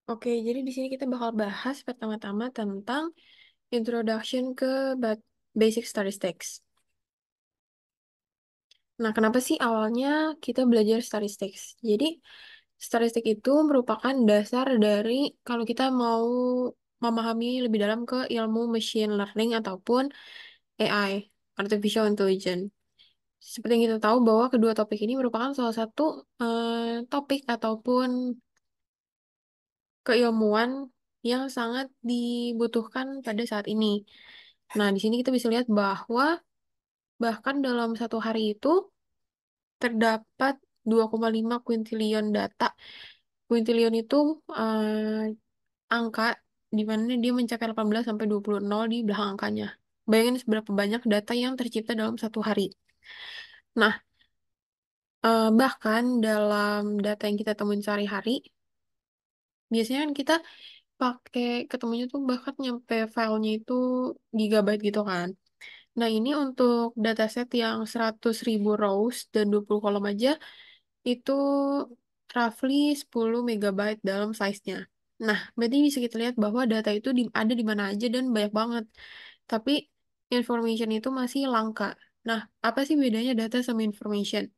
Oke, jadi di sini kita bakal bahas pertama-tama tentang introduction ke basic statistics. Nah, kenapa sih awalnya kita belajar statistics? Jadi, statistik itu merupakan dasar dari kalau kita mau memahami lebih dalam ke ilmu machine learning ataupun AI, artificial intelligence. Seperti yang kita tahu bahwa kedua topik ini merupakan salah satu topik ataupun keilmuan yang sangat dibutuhkan pada saat ini. Nah, di sini kita bisa lihat bahwa bahkan dalam satu hari itu terdapat 2,5 kuintilion data. Kuintilion itu angka di mana dia mencapai 18 sampai 20 nol di belakang angkanya. Bayangin seberapa banyak data yang tercipta dalam satu hari. Nah, bahkan dalam data yang kita temuin sehari-hari, biasanya kan kita pakai ketemunya tuh bahkan nyampe filenya itu gigabyte gitu kan. Nah, ini untuk dataset yang 100.000 rows dan 20 kolom aja, itu roughly 10 megabyte dalam size-nya. Nah, berarti bisa kita lihat bahwa data itu ada di mana aja dan banyak banget. Tapi information itu masih langka. Nah, apa sih bedanya data sama information?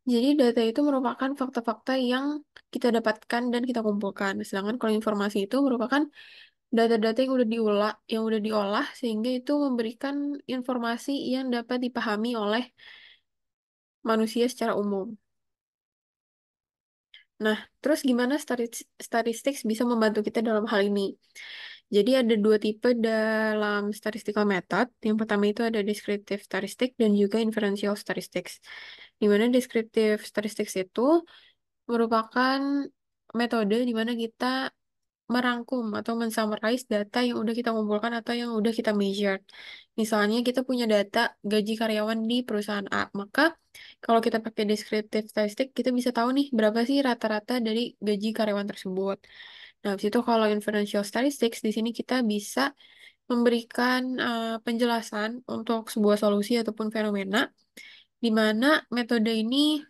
Jadi data itu merupakan fakta-fakta yang kita dapatkan dan kita kumpulkan. Sedangkan kalau informasi itu merupakan data-data yang udah diolah sehingga itu memberikan informasi yang dapat dipahami oleh manusia secara umum. Nah, terus gimana statistik bisa membantu kita dalam hal ini? Jadi ada dua tipe dalam statistical method. Yang pertama itu ada descriptive statistics dan juga inferential statistics. Di mana descriptive statistics itu merupakan metode di mana kita merangkum atau mensummarize data yang udah kita kumpulkan atau yang udah kita measure. Misalnya kita punya data gaji karyawan di perusahaan A, maka kalau kita pakai descriptive statistic, kita bisa tahu nih berapa sih rata-rata dari gaji karyawan tersebut. Nah, habis itu kalau inferential statistics, di sini kita bisa memberikan penjelasan untuk sebuah solusi ataupun fenomena, di mana metode ini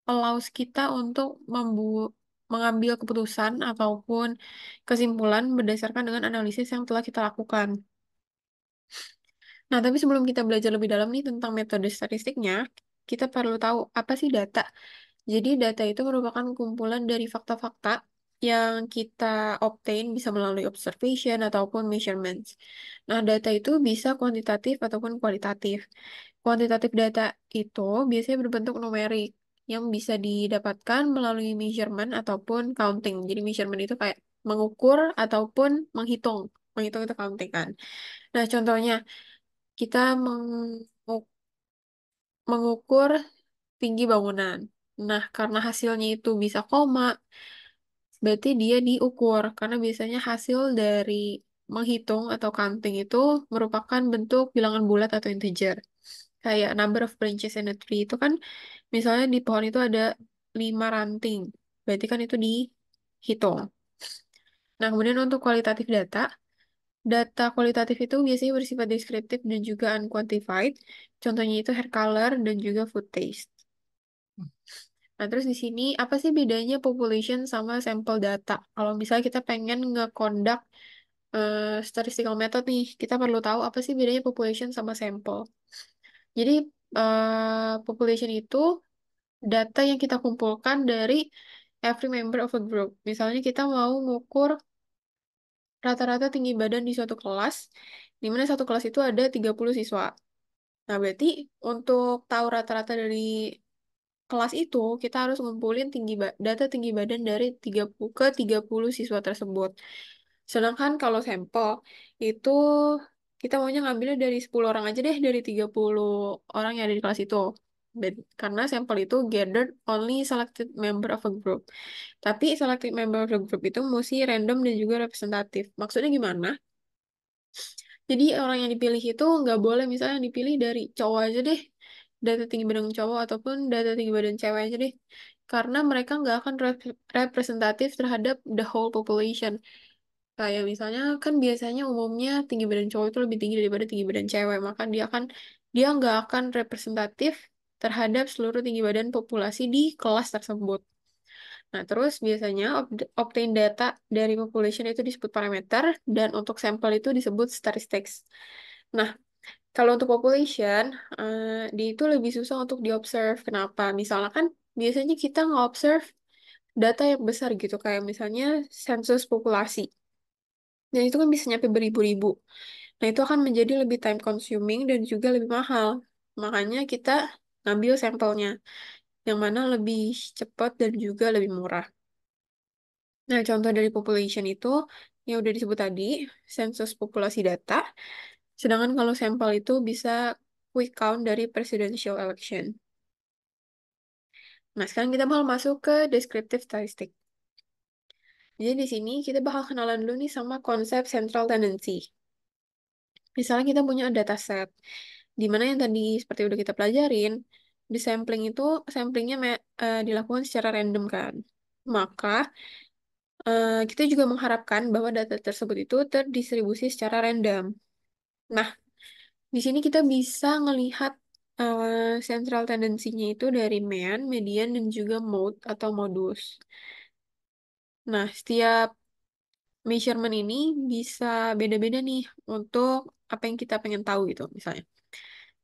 allows kita untuk mengambil keputusan ataupun kesimpulan berdasarkan dengan analisis yang telah kita lakukan. Nah, tapi sebelum kita belajar lebih dalam nih tentang metode statistiknya, kita perlu tahu apa sih data. Jadi data itu merupakan kumpulan dari fakta-fakta yang kita obtain bisa melalui observation ataupun measurements. Nah, data itu bisa kuantitatif ataupun kualitatif. Kuantitatif data itu biasanya berbentuk numerik yang bisa didapatkan melalui measurement ataupun counting. Jadi measurement itu kayak mengukur ataupun menghitung. Menghitung itu counting kan. Nah, contohnya kita mengukur tinggi bangunan. Nah, karena hasilnya itu bisa koma, berarti dia diukur. Karena biasanya hasil dari menghitung atau counting itu merupakan bentuk bilangan bulat atau integer. Kayak number of branches in a tree itu kan, misalnya di pohon itu ada 5 ranting. Berarti kan itu dihitung. Nah, kemudian untuk kualitatif data, data kualitatif itu biasanya bersifat deskriptif dan juga unquantified. Contohnya itu hair color dan juga food taste. Nah, terus di sini apa sih bedanya population sama sampel data? Kalau misalnya kita pengen ngekondak statistical method nih, kita perlu tahu apa sih bedanya population sama sampel. Jadi population itu data yang kita kumpulkan dari every member of a group. Misalnya kita mau ngukur rata-rata tinggi badan di suatu kelas, di mana satu kelas itu ada 30 siswa. Nah, berarti untuk tahu rata-rata dari kelas itu, kita harus ngumpulin data tinggi badan dari 30 siswa tersebut. Sedangkan kalau sampel, itu kita maunya ngambilnya dari 10 orang aja deh, dari 30 orang yang ada di kelas itu. Karena sampel itu gathered only selected member of a group. Tapi selected member of the group itu mesti random dan juga representatif. Maksudnya gimana? Jadi orang yang dipilih itu nggak boleh misalnya dipilih dari cowok aja deh, data tinggi badan cowok ataupun data tinggi badan cewek aja deh. Karena mereka nggak akan representatif terhadap the whole population. Kayak misalnya kan biasanya umumnya tinggi badan cowok itu lebih tinggi daripada tinggi badan cewek, maka dia nggak akan representatif terhadap seluruh tinggi badan populasi di kelas tersebut. Nah, terus biasanya obtain data dari population itu disebut parameter, dan untuk sampel itu disebut statistics. Nah, kalau untuk population, dia itu lebih susah untuk diobserve. Kenapa? Misalnya kan biasanya kita nge-observe data yang besar gitu, kayak misalnya sensus populasi. Dan itu kan bisa nyampe beribu-ribu. Nah, itu akan menjadi lebih time consuming dan juga lebih mahal. Makanya kita ngambil sampelnya, yang mana lebih cepat dan juga lebih murah. Nah, contoh dari population itu yang udah disebut tadi, sensus populasi data. Sedangkan kalau sampel itu bisa quick count dari presidential election. Nah, sekarang kita bakal masuk ke descriptive statistic. Jadi di sini kita bakal kenalan dulu nih sama konsep central tendency. Misalnya kita punya dataset, di mana yang tadi seperti udah kita pelajarin, di sampling itu samplingnya dilakukan secara random kan. Maka kita juga mengharapkan bahwa data tersebut itu terdistribusi secara random. Nah, di sini kita bisa ngelihat central tendensinya itu dari mean, median, dan juga mode atau modus. Nah, setiap measurement ini bisa beda-beda nih untuk apa yang kita pengen tahu gitu misalnya.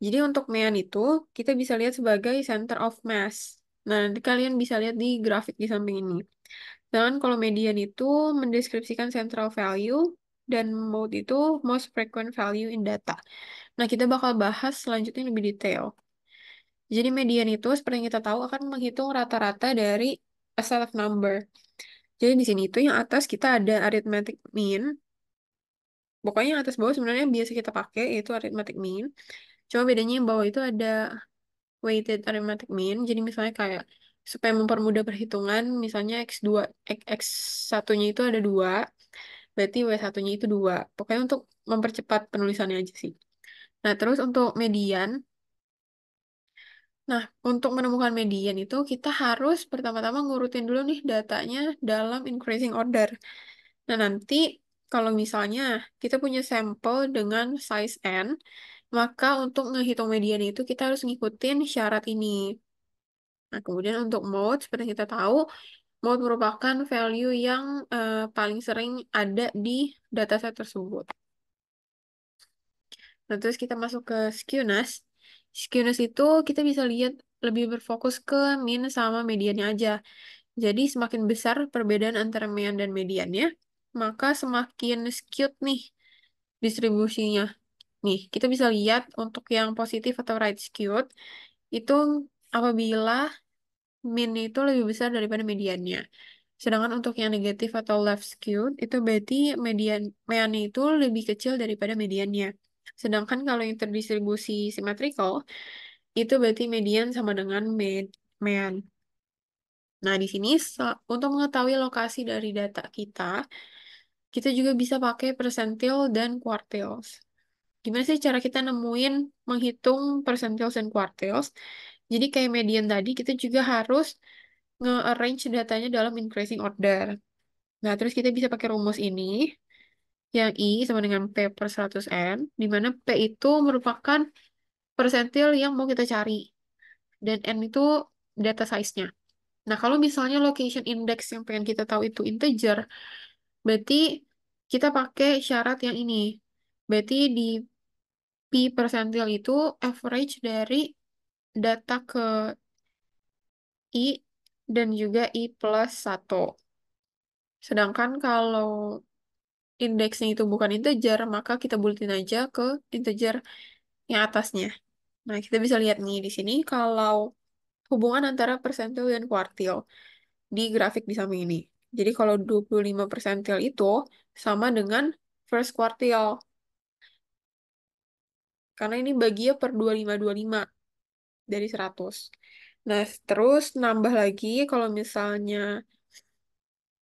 Jadi untuk mean itu kita bisa lihat sebagai center of mass. Nah, nanti kalian bisa lihat di grafik di samping ini. Dan kalau median itu mendeskripsikan central value dan mode itu most frequent value in data. Nah, kita bakal bahas selanjutnya lebih detail. Jadi median itu seperti yang kita tahu akan menghitung rata-rata dari a set of number. Jadi di sini itu yang atas kita ada arithmetic mean. Pokoknya yang atas bawah sebenarnya biasa kita pakai yaitu arithmetic mean. Cuma bedanya yang bawah itu ada weighted arithmetic mean. Jadi misalnya kayak supaya mempermudah perhitungan, misalnya X2, X satunya itu ada 2, berarti W satunya itu 2. Pokoknya untuk mempercepat penulisannya aja sih. Nah, terus untuk median, nah, untuk menemukan median itu kita harus pertama-tama ngurutin dulu nih datanya dalam increasing order. Nah, nanti kalau misalnya kita punya sampel dengan size n, maka untuk ngehitung median itu kita harus ngikutin syarat ini. Nah, kemudian untuk mode, seperti yang kita tahu, mode merupakan value yang paling sering ada di dataset tersebut. Nah, terus kita masuk ke skewness. Skewness itu kita bisa lihat lebih berfokus ke mean sama mediannya aja. Jadi semakin besar perbedaan antara mean dan mediannya, maka semakin skewed nih distribusinya. Nih, kita bisa lihat untuk yang positif atau right skewed, itu apabila mean itu lebih besar daripada mediannya. Sedangkan untuk yang negatif atau left skewed, itu berarti meannya itu lebih kecil daripada mediannya. Sedangkan kalau yang terdistribusi symmetrical, itu berarti median sama dengan mean. Nah, di sini untuk mengetahui lokasi dari data kita, kita juga bisa pakai percentile dan quartiles. Gimana sih cara kita nemuin, menghitung percentiles dan quartiles? Jadi kayak median tadi, kita juga harus nge-arrange datanya dalam increasing order. Nah, terus kita bisa pakai rumus ini, yang I sama dengan P per 100N, di mana P itu merupakan persentil yang mau kita cari, dan N itu data size-nya. Nah, kalau misalnya location index yang pengen kita tahu itu integer, berarti kita pakai syarat yang ini. Berarti di P persentil itu average dari data ke I dan juga I plus 1. Sedangkan kalau indeksnya itu bukan integer, maka kita bulatin aja ke integer yang atasnya. Nah, kita bisa lihat nih di sini kalau hubungan antara persentil dan kuartil di grafik di samping ini. Jadi kalau 25 persentil itu sama dengan first quartile. Karena ini baginya per 25 dari 100. Nah, terus nambah lagi kalau misalnya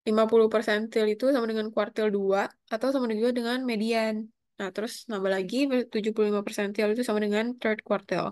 50 persentil itu sama dengan kuartil 2 atau sama juga dengan median. Nah, terus nambah lagi 75 persentil itu sama dengan third quartile.